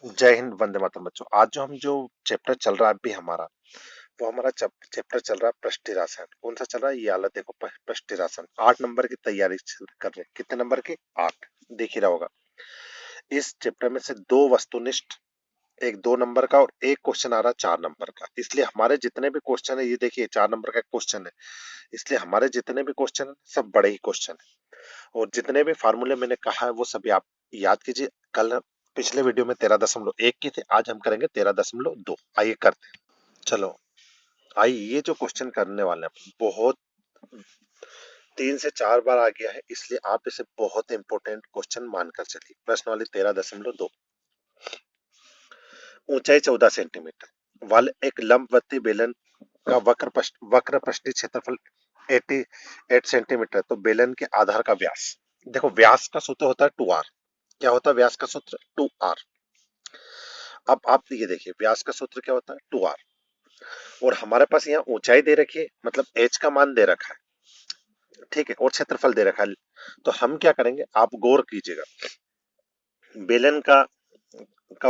जय हिंद, वंदे मातरम। बच्चों, आज जो चैप्टर चल रहा है अभी हमारा, वो हमारा चैप्टर चल रहा है पृष्ठीय रसायन। कौन सा चल रहा है? ये वाला देखो, पृष्ठीय रसायन। 8 नंबर की तैयारी कर रहे हैं। कितने नंबर की? 8। देख ही रहा होगा। इस चैप्टर में से 2 वस्तुनिष्ठ, एक 2 नंबर का और एक क्वेश्चन आ रहा है 4 नंबर का। इसलिए हमारे जितने भी क्वेश्चन है, ये देखिए 4 नंबर का क्वेश्चन है, इसलिए हमारे जितने भी क्वेश्चन है सब बड़े ही क्वेश्चन है। और जितने भी फार्मूले मैंने कहा है वो सभी आप याद कीजिए। कल पिछले वीडियो में 13.1 की थे, आज हम करेंगे 13.2। आइए करते हैं। चलो, आइए ये जो क्वेश्चन करने वाले हैं बहुत 3 से 4 बार आ गया है, इसलिए आप इसे बहुत इंपॉर्टेंट क्वेश्चन मानकर चलिए। प्रश्न वाली 13.2। ऊंचाई 14 सेंटीमीटर वाले एक लंबवती बेलन का वक्र पृष्ठीय क्षेत्रफल 88 सेंटीमीटर। तो बेलन के आधार का व्यास, देखो व्यास का सूत्र होता है 2r। क्या होता है व्यास का सूत्र? 2r। अब आप ये देखिए, व्यास का सूत्र क्या होता है? 2r। और हमारे पास यहाँ ऊंचाई दे रखी है, मतलब h का मान दे रखा है, ठीक है, और क्षेत्रफल दे रखा है। तो हम क्या करेंगे, आप गौर कीजिएगा। बेलन का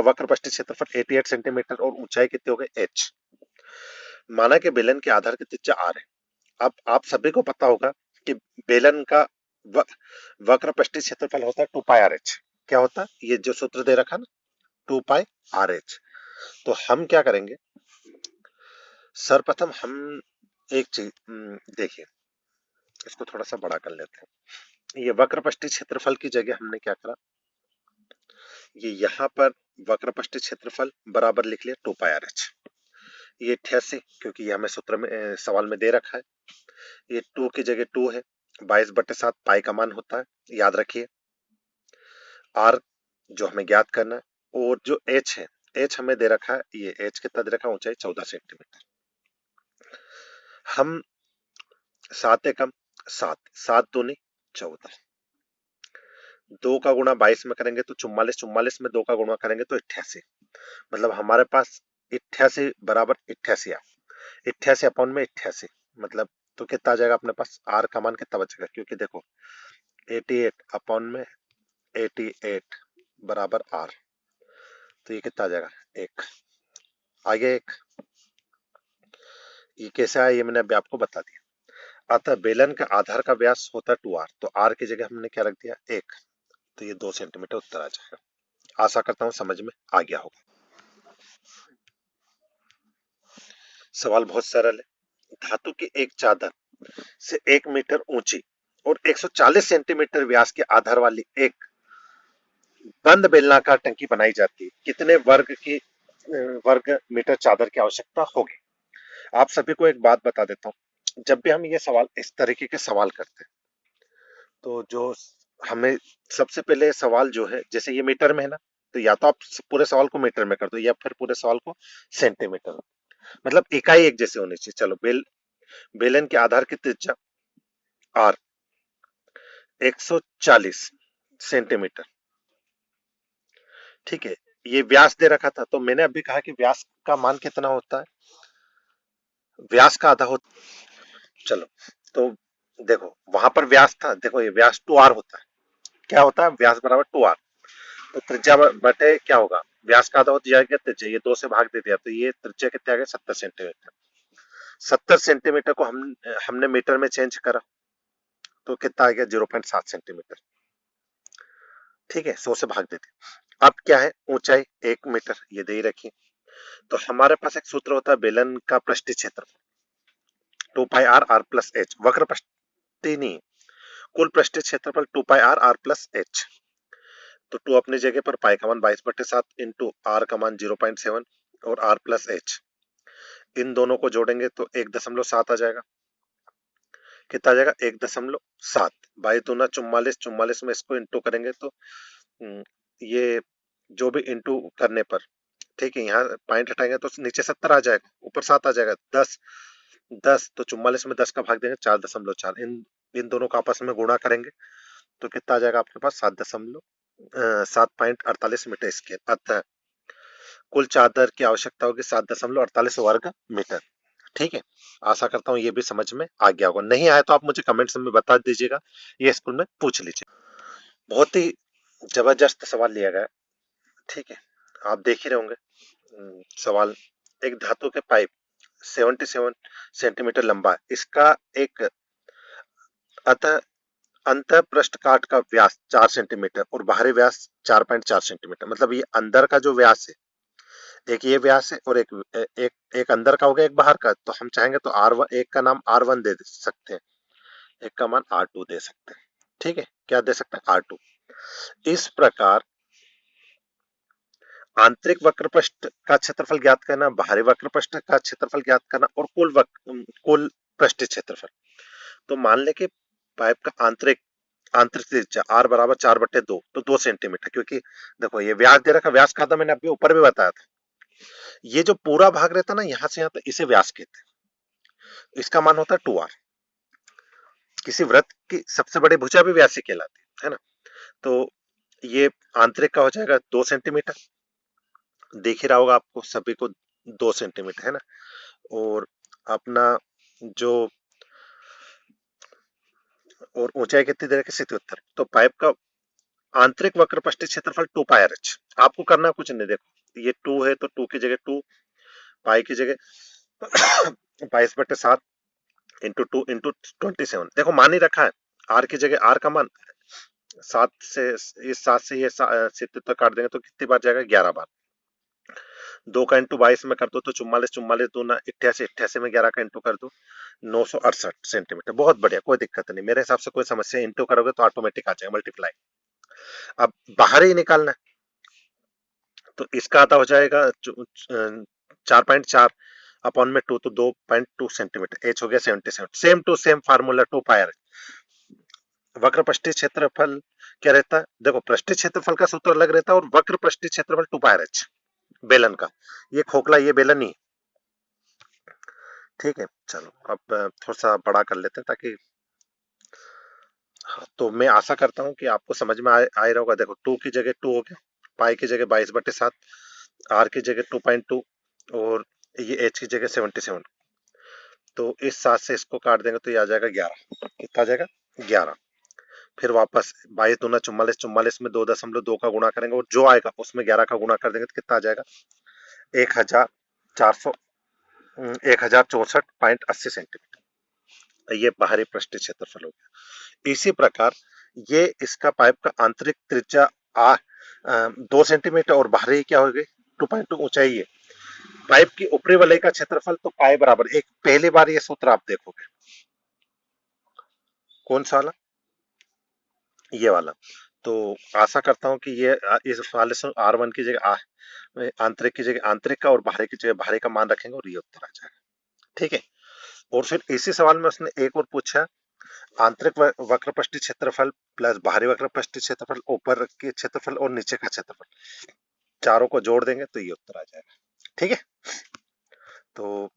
वक्र पृष्ठीय क्षेत्रफल 88 सेंटीमीटर और ऊंचाई कितनी हो गई? h। माना कि बेलन के आधार की त्रिज्या r है। अब आप सभी को पता होगा कि बेलन का व, वक्र पृष्ठीय क्षेत्रफल होता है 2 पाई आर एच। क्या होता है? ये जो सूत्र दे रखा है ना, 2 पाई आर एच। तो हम क्या करेंगे, सर्वप्रथम हम एक चीज देखिए, इसको थोड़ा सा बड़ा कर लेते हैं। ये वक्र पृष्ठीय क्षेत्रफल की जगह हमने क्या करा, ये यहाँ पर वक्र पृष्ठीय क्षेत्रफल बराबर लिख लिया 2 पाई आर एच। ये 88, क्योंकि ये हमें सूत्र में सवाल में दे रखा है। ये 2 की जगह 2 है। 22/7 पाई का मान होता है, याद रखिए। आर जो हमें ज्ञात करना है, और जो एच है, एच हमें दे रखा है, ये एच कितना दे रखा है? ऊंचाई 14 सेंटीमीटर। हम 7 एकम 7, 7 दूनी 14, 2 का गुणा 22 में करेंगे तो 44, 44 में 2 का गुणा करेंगे तो 88। मतलब हमारे पास 88 बराबर 88 आ, 88 अपॉन में 88, मतलब तो कितना आ जाएगा अपने पास? आर का मान कितना बचेगा? क्योंकि देखो 88 अपॉन में 88 बराबर आर, तो ये कितना आ जाएगा? 1। आगे एक, ये कैसे आया ये मैंने अभी आपको बता दिया। अतः बेलन का आधार का व्यास होता है 2r, तो r की जगह हमने क्या रख दिया? 1। तो ये 2 सेंटीमीटर उत्तर आ जाएगा। आशा करता हूं समझ में आ गया होगा। सवाल बहुत सरल है। धातु की एक चादर से 1 मीटर ऊंची और 140 सेंटीमीटर व्यास के आधार वाली एक बंद बेलनाकार टंकी बनाई जाती है। कितने वर्ग मीटर चादर की आवश्यकता होगी? आप सभी को एक बात बता देता हूँ, जब भी हम ये सवाल इस तरीके के सवाल करते हैं, तो जो हमें सबसे पहले सवाल जो है, जैसे ये मीटर में है ना, तो या तो आप पूरे सवाल को मीटर में कर दो या फिर पूरे सवाल को सेंटीमीटर में। मतलब इकाई एक जैसे होनी चाहिए। चलो, बेलन के आधार की त्रिज्या आर 140 सेंटीमीटर, ठीक है। ये व्यास दे रखा था, तो मैंने अभी कहा कि व्यास का मान कितना होता है? व्यास का आधा होता। चलो, तो देखो वहां पर व्यास था, देखो ये व्यास 2r होता है। क्या होता है? व्यास बराबर 2r। तो त्रिज्या बटे क्या होगा? व्यास का आधा हो जाएगा त्रिज्या, ये 2 से भाग दे दिया, तो ये त्रिज्या कितने आ गए? 70 सेंटीमीटर। 70 सेंटीमीटर को हमने मीटर में चेंज करा, तो कितना आ गया? 0.7 सेंटीमीटर। ठीक है, 100 से भाग दे दिया। अब क्या है? ऊंचाई 1 मीटर, ये दे ही रखी। तो हमारे पास एक सूत्र होता है बेलन का पृष्ठीय क्षेत्रफल, 2 pi are are plus H. वक्र पृष्ठीय नहीं, कुल पृष्ठीय क्षेत्रफल 2 pi are are plus H. तो 2 अपनी जगह पर, पाई का मान 22/7 इंटू आर का मान 0.7 और आर प्लस एच, इन दोनों को जोड़ेंगे तो 1.7 आ जाएगा। कितना आ जाएगा? 1.7। 22×2 = 44, 44 में इसको इंटू करेंगे तो ये जो भी इंटू करने पर, ठीक है, यहाँ पॉइंट हटाएंगे तो नीचे 70 आ जाएगा, ऊपर 7 आ जाएगा। 10 10 तो 44 में 10 का भाग देंगे 4.4। इन दोनों का आपस में गुणा करेंगे तो कितना आ जाएगा आपके पास? 7.48 मीटर स्क्वायर। अतः कुल चादर की आवश्यकता होगी 7.48 वर्ग मीटर। ठीक है, आशा करता हूँ ये भी समझ में आ गया होगा। नहीं आया तो आप मुझे कमेंट्स में बता दीजिएगा, ये स्कूल में पूछ लीजिए। बहुत ही जबरदस्त सवाल लिया गया। ठीक है, आप देख ही रहे होंगे सवाल। एक धातु के पाइप 77 सेंटीमीटर लंबा है, इसका एक अतः अंत पृष्ठ काट का व्यास 4 सेंटीमीटर और बाहरी व्यास 4.4 सेंटीमीटर। मतलब ये अंदर का जो व्यास है, एक ये व्यास है और एक एक अंदर का हो गया, एक बाहर का। तो हम चाहेंगे तो एक का नाम R1 दे सकते हैं, एक का मान R2 दे सकते हैं। ठीक है, क्या दे सकते हैं? R2। इस प्रकार आंतरिक वक्रपृष्ठ का क्षेत्रफल ज्ञात करना, बाहरी वक्रपृष्ठ का क्षेत्रफल ज्ञात करना और कुल पृष्ठीय क्षेत्रफल। तो मान ले कि पाइप का आंतरिक आंतरिक त्रिज्या R बराबर 4/2, तो 2 सेंटीमीटर। क्योंकि देखो ये व्यास दे रखा, व्यास का था मैंने अभी ऊपर भी बताया था। ये जो पूरा भाग रहता ना यहां से यहां तक, इसे व्यास कहते हैं। इसका मान होता है 2R। किसी वृत्त की सबसे बड़ी भुजा भी व्यास ही कहलाती है ना। तो ये आंतरिक का हो जाएगा 2 सेंटीमीटर, देख ही रहा होगा आपको सभी को, 2 सेंटीमीटर है ना। और अपना जो और ऊंचाई कितनी दे रखी? 77। तो पाइप का आंतरिक वक्रपष्टीय क्षेत्रफल 2 पाई आर एच। आपको करना कुछ नहीं, देखो ये 2 है तो 2 की जगह 2, पाई की जगह 22/7 इंटू 2 इंटू 27। देखो मान ही रखा है, आर की जगह आर का मान 7 से, इस 7 से ये 77 काट देंगे तो कितनी बार जाएगा? 11 बार। 2 का इंटू 22 में कर दो तो 44, 44 दूना 88, 88 में 11 का इंटू कर दो 968 सेंटीमीटर। बहुत बढ़िया, कोई दिक्कत नहीं, मेरे हिसाब से कोई समस्या, इंटू करोगे तो ऑटोमेटिक आ जाएगा, मल्टीप्लाई। अब बाहर ही निकालना है, तो इसका आधा हो जाएगा 4.4 अपॉन में 2, तो 2.2 सेंटीमीटर। एच हो गया 77। Same to same formula 2 pi R. वक्र पृष्ठीय क्षेत्रफल क्या रहता है? देखो पृष्ठीय क्षेत्रफल का सूत्र अलग रहता है और वक्र पृष्ठीय क्षेत्रफल 2 पाई आर एच बेलन का। ये खोखला, ये बेलन नहीं। ठीक है, चलो अब थोड़ा सा बड़ा कर लेते हैं ताकि, हाँ, तो मैं आशा करता हूँ कि आपको समझ में आ रहा होगा। देखो 2 की जगह 2 हो गया, पाई की जगह 22/7, आर की जगह 2.2 और ये एच की जगह 77। तो इस 7 से इसको काट देंगे तो ये आ जाएगा 11। कितना आ जाएगा? 11। फिर वापस 22 दूना 44, 44 में 2.2 का गुणा करेंगे और जो आएगा उसमें 11 का गुणा कर देंगे तो कितना आ जाएगा? 1400 1064.80 सेंटीमीटर। ये बाहरी पृष्ठीय क्षेत्रफल हो गया। इसी प्रकार ये इसका पाइप का आंतरिक त्रिज्या 2 सेंटीमीटर और बाहरी क्या होगी? 2.2 ऊंचाई है। पाइप की ऊपरी वलय का क्षेत्रफल तो पाई बराबर, एक पहली बार ये सूत्र आप देखोगे, कौन सा वाला? ये वाला। तो आशा करता हूं कि ये इस वाले से R1 की जगह आंतरिक की जगह आंतरिक का और बाहरी की जगह बाहरी का मान रखेंगे और ये उत्तर आ जाएगा। ठीक है। और फिर इसी सवाल में उसने एक और पूछा, आंतरिक वक्रपष्टीय क्षेत्रफल प्लस बाहरी वक्रपष्टीय क्षेत्रफल, ऊपर के क्षेत्रफल और नीचे का क्षेत्रफल, चारों को जोड़ देंगे तो ये उत्तर आ जाएगा। ठीक है, तो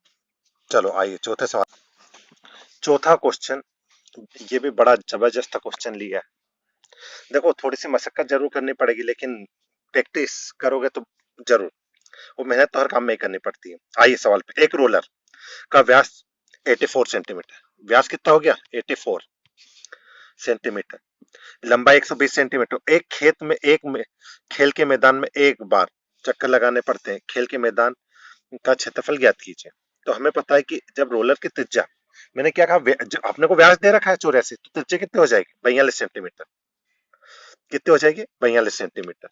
चलो आइए चौथे सवाल। चौथा क्वेश्चन, ये भी बड़ा जबरदस्त क्वेश्चन लिया है। देखो थोड़ी सी मशक्कत जरूर करनी पड़ेगी, लेकिन प्रैक्टिस करोगे तो जरूर, वो मेहनत तो हर काम में ही करनी पड़ती है। आइए सवाल पे। एक रोलर का व्यास 84 सेंटीमीटर, व्यास कितना हो गया? 84 सेंटीमीटर, लंबाई 120 सेंटीमीटर। एक खेत में खेल के मैदान में एक बार चक्कर लगाने पड़ते हैं। खेल के मैदान का क्षेत्रफल ज्ञात कीजिए। तो हमें पता है कि जब रोलर की त्रिज्या, मैंने क्या कहा, अपने को व्यास दे रखा है 84, तो त्रिज्या कितनी हो जाएगी? 42 सेंटीमीटर। कितनी हो जाएगी? 42 सेंटीमीटर।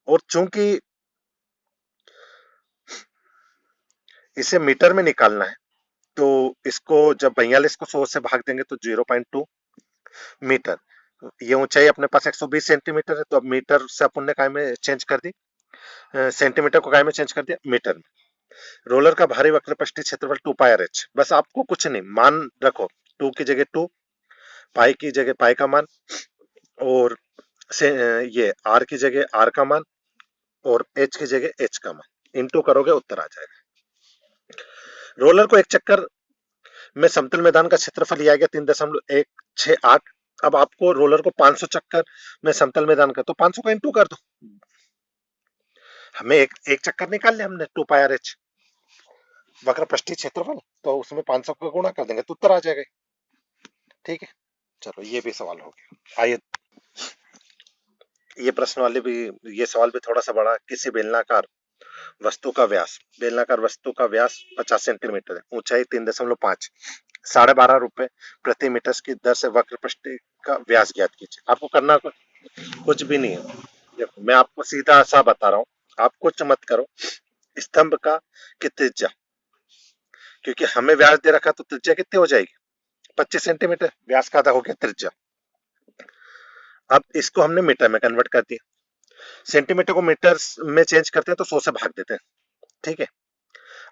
और चूंकि इसे मीटर में निकालना है, तो इसको जब 42 को 100 से भाग देंगे तो 0.2 मीटर। ये ऊंचाई अपने पास 120 सेंटीमीटर है, तो अब मीटर से अपन ने काय में चेंज कर दी, सेंटीमीटर को काय में चेंज कर दिया? मीटर में। रोलर का भारी वक्रपष्टीय क्षेत्रफल 2 पाई आर एच। बस आपको कुछ नहीं, मान रखो, 2 की जगह 2, पाई की जगह पाई का मान, और से ये आर की जगह आर का मान और एच की जगह एच का मान, इनटू करोगे उत्तर आ जाएगा। रोलर को एक चक्कर में समतल मैदान का क्षेत्रफल लिया गया 3.168। अब आपको रोलर को 500 चक्कर में समतल मैदान का, तो 500 का इंटू कर दो। हमें एक चक्कर निकाल लिया हमने 2 पाई आर एच वक्र पृष्ठीय क्षेत्रफल, तो उसमें 500 का गुणा कर देंगे तो उत्तर आ जाएगा। ठीक है, चलो ये भी सवाल हो गया। आइए ये प्रश्न वाले भी, ये सवाल भी थोड़ा सा बड़ा। किसी बेलनाकार वस्तु का व्यास, बेलनाकार वस्तु का व्यास 50 सेंटीमीटर है, ऊंचाई 3.5, 12.5 रुपए प्रति मीटर की दर से वक्र पृष्ठ का व्यास ज्ञात कीजिए। आपको करना कुछ भी नहीं है। देखो मैं आपको सीधा सा बता रहा हूँ, आप कुछ मत करो। स्तंभ का की त्रिज्या, क्योंकि हमें व्यास दे रखा तो त्रिज्या कितनी हो जाएगी, 25 सेंटीमीटर। व्यास का आधा हो गया त्रिज्या। अब इसको हमने मीटर में कन्वर्ट कर दिया, सेंटीमीटर को मीटर में चेंज करते हैं तो 100 से भाग देते हैं। ठीक है।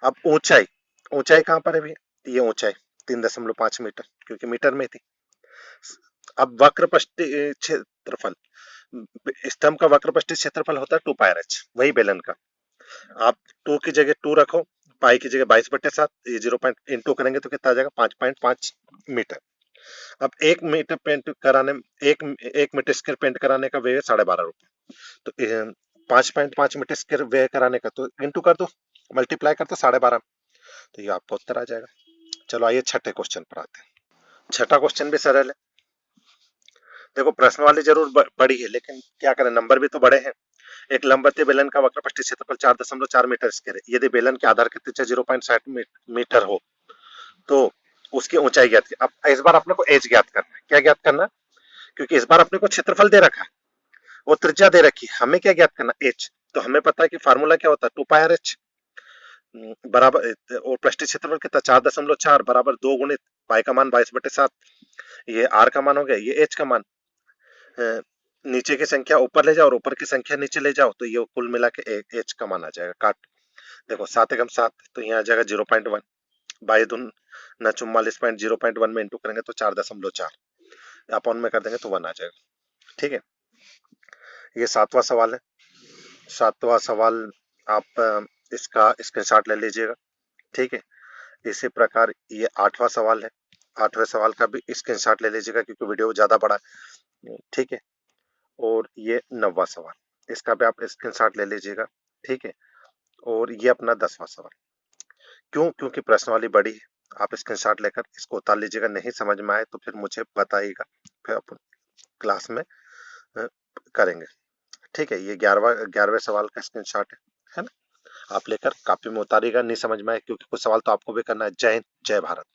अब ऊंचाई, ऊंचाई कहां पर है भैया, ये ऊंचाई 3.5 मीटर, क्योंकि मीटर में थी। अब वक्रपष्टीय क्षेत्रफल, स्तंभ का वक्रपष्टीय क्षेत्रफल होता है 2πr/h, वही बेलन का। आप 2 की जगह 2 रखो, पाई की जगह 22/7, ये 0 पॉइंट इंटू करेंगे तो कितना आ जाएगा, 5.5 मीटर। अब 1 मीटर पेंट कराने, एक मीटर स्क्वायर पेंट कराने का व्यय 12.5 रुपए। तो 5.5 मीटर स्क्वायर व्यय कराने का तो इंटू कर दो, मल्टीप्लाई कर दो 12.5, तो ये आपको उत्तर आ जाएगा। चलो आइए छठे क्वेश्चन पर आते हैं। छठा क्वेश्चन भी सरल है। देखो प्रश्न वाली जरूर बड़ी है, लेकिन क्या करें, नंबर भी तो बड़े हैं। एक लंबवतीय बेलन का वक्रपष्टीय क्षेत्रफल 4.4 मीटर स्क्वायर है। यदि बेलन के आधार की त्रिज्या 0.60 मीटर हो तो उसकी ऊंचाई ज्ञात की। अब इस बार अपने को एज ज्ञात करना है। क्या ज्ञात करना, क्योंकि इस बार अपने को क्षेत्रफल दे रखा है, वो त्रिज्या दे रखी है, हमें क्या ज्ञात करना, एच। तो हमें पता है कि फार्मूला क्या होता है, 2πr/h बराबर, और पृष्ठीय क्षेत्रफल कितना, 4.4 बराबर 2 गुणित पाई का मान 22/7, ये आर का मान हो गया, ये एच का मान। अ, नीचे की संख्या ऊपर ले जाओ और ऊपर की संख्या नीचे ले जाओ तो ये कुल मिला के एच का मान आ जाएगा। काट, देखो 7 एकम 7, तो यहाँ आ जाएगा 0.1, बाई दून न 44, 0.1 में इंटू करेंगे तो 4.4, अपॉन में कर देंगे तो 1 आ जाएगा। ठीक है, ये 7वां सवाल है। 7वां सवाल आप इसका स्क्रीनशॉट ले लीजिएगा। ठीक है, इसी प्रकार ये 8वां सवाल है। 8वें सवाल का भी स्क्रीनशॉट ले लीजिएगा, क्योंकि वीडियो ज्यादा बड़ा है। ठीक है, और ये 9वां सवाल, इसका भी आप स्क्रीनशॉट ले लीजिएगा। ठीक है, और ये अपना 10वां सवाल। क्यों, क्योंकि प्रश्न वाली बड़ी है। आप स्क्रीनशॉट लेकर इसको उतार लीजिएगा, नहीं समझ में आए तो फिर मुझे बताइएगा, फिर अपन क्लास में करेंगे। ठीक है, ये 11वें सवाल का स्क्रीनशॉट है ना। आप लेकर कॉपी में उतारिएगा, नहीं समझ में आए, क्योंकि कुछ सवाल तो आपको भी करना है। जय हिंद, जय भारत।